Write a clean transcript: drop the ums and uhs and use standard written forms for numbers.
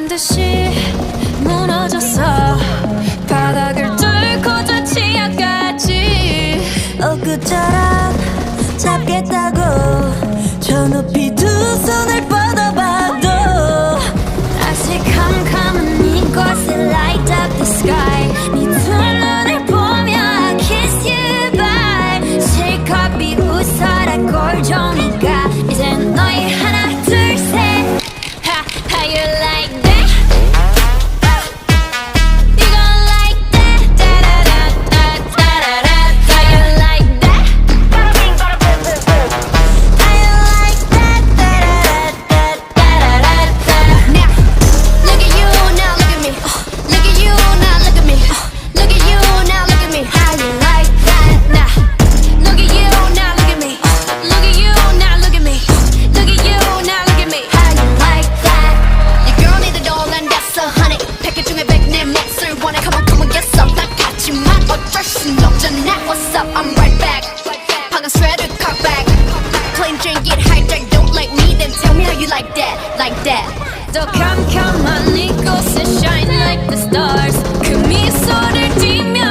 듯이 무너졌어. 바닥을 뚫고 저 치아까지 엊그처럼 잡겠다고 저 높이 두 손을 뻗어봐도 다시 캄캄한 이곳에 light up the sky. 네 두 눈을 보며 I kiss you bye. 실컷 비웃어라 꼴종이가 이젠 너희 하나 둘 셋. How you like that? You gon' like that? Da-da-da-da-da-da-da. How you like that? How you like that? Da-da-da-da-da-da-da. Now, look at you, now look at me. Look at you, now look at me. Look at you, now look at me. How you like that? Now, look at you, now look at me. Look at you, now look at me. Look at you, now look at me. How you like that? Your girl need a doll and that's a honey. 패킷 중에 100내 몫을 원해. Come on, get some. 난 같지만 어쩔 순 없잖아. What's up? I'm right back. 방금 shredder cut back. Plain Jane get hijacked. Don't like me, then tell me how you like that. Like that. 더 캄캄한 이곳에 shine like the stars. 그 미소를 띠며